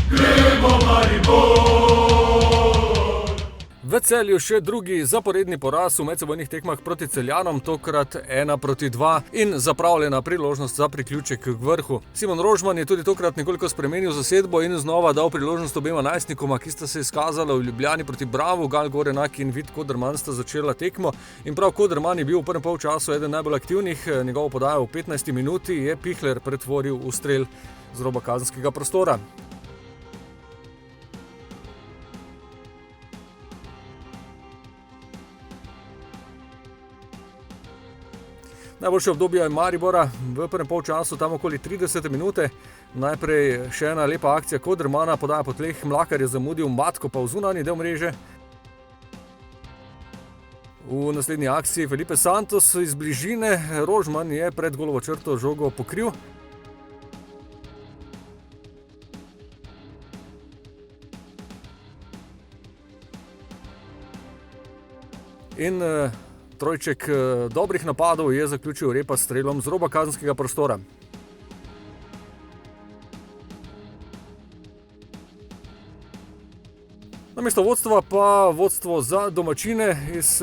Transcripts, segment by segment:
V Celju še drugi zaporedni poraz v medsebojnih tekmah proti Celjanom, tokrat 1-2 in zapravljena priložnost za priključek k vrhu. Simon Rožman je tudi tokrat nekoliko spremenil zasedbo in znova dal priložnost obema najstnikoma, ki sta se izkazala v Ljubljani proti Bravu. Gal Gorenak in Vid Koderman sta začela tekmo in prav Koderman je bil v prvem polčasu eden najbolj aktivnih. Njegovo podajo v 15. minuti je Pihler pretvoril v strel z roba kazenskega prostora. Najboljše obdobje je Maribora v prvem polčasu, tam okoli 30 minute. Najprej še ena lepa akcija Kodermana, podaja po tleh, Mlakar je zamudil, Matko pa v zunanji del mreže. V naslednji akciji Felipe Santos iz bližine, Rožman je pred golovo črto žogo pokril. In trojček dobrih napadov je zaključil Repa s strelom z roba kazenskega prostora. Namesto vodstva pa vodstvo za domačine. Iz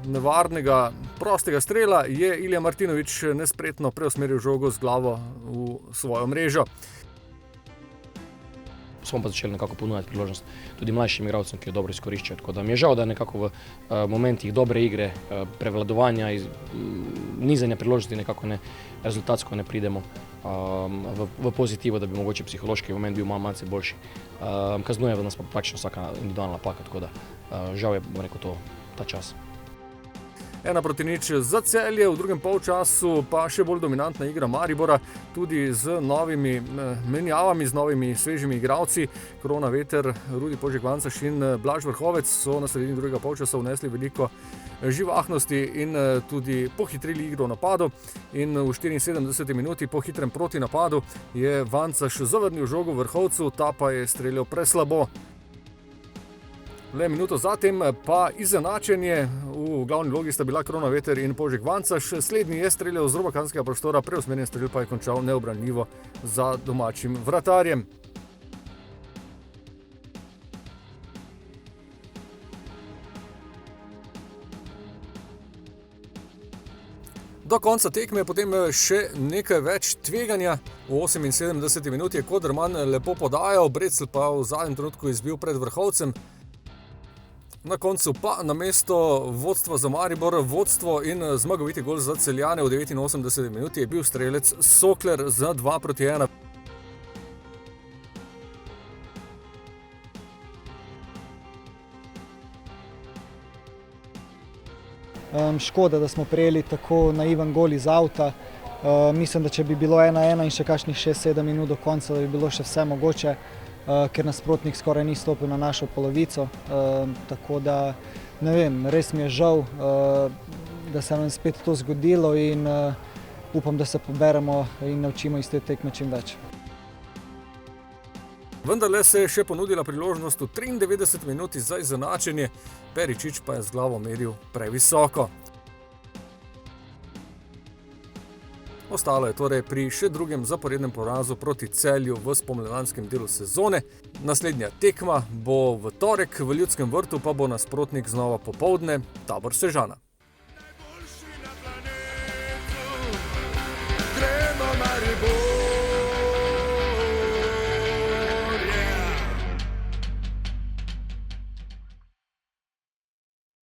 nevarnega prostega strela je Ilija Martinović nespretno preusmeril žogo z glavo v svojo mrežo. Smo pa začeli nekako ponujati priložnost tudi mlajšim igralcem, ki jo dobro izkoriščajo. Tako da mi je žal, da nekako v momentih dobre igre, prevladovanja, nizanja priložnosti nekako rezultatsko ne pridemo v pozitivo, da bi mogoče psihološki moment bil malce boljši. Kaznuje nas pa pač vsaka individualna napaka, tako da žal je, bom rekel, ta čas. 1-0 za Celje, v drugem polčasu pa še bolj dominantna igra Maribora, tudi z novimi menjavami, z novimi svežimi igralci. Krona Veter, Rudi Požek-Vancaš in Blaž Vrhovec so na sredini drugega polčasa vnesli veliko živahnosti in tudi pohitrili igro v napadu. In v 74 minuti po hitrem protinapadu je Vancaš zavrnil žogo Vrhovcu, ta pa je streljal preslabo. Le minuto zatem pa izenačenje. V glavni vlogi sta bila Krona Veter in Požek-Vancaš. Slednji je streljal z roba kazenskega prostora, preusmerjen strel pa je končal neubranljivo za domačim vratarjem. Do konca tekme potem še nekaj več tveganja. V 78 minuti je Koderman lepo podajal, Brecelj pa v zadnjem trenutku izbil pred Vrhovcem. Na koncu pa namesto vodstva za Maribor, vodstvo in zmagoviti gol za Celjane v 89 minuti je bil strelec Sokler za 2-1. Škoda, da smo prejeli tako naiven gol iz avta. Mislim, da če bi bilo 1-1 in še kakšnih 6-7 minut do konca, da bi bilo še vse mogoče, ker nasprotnik skoraj ni stopil na našo polovico. Tako da, ne vem, res mi je žal, da se nam spet to zgodilo in upam, da se poberemo in naučimo iz te tekme čim več. Vendarle se je še ponudila priložnost v 93 minuti za izenačenje, Peričič pa je z glavo meril previsoko. Ostalo je torej pri še drugem zaporednem porazu proti Celju v spomladanskem delu sezone. Naslednja tekma bo v torek v Ljudskem vrtu, pa bo nasprotnik znova popoldne Tabor Sežana.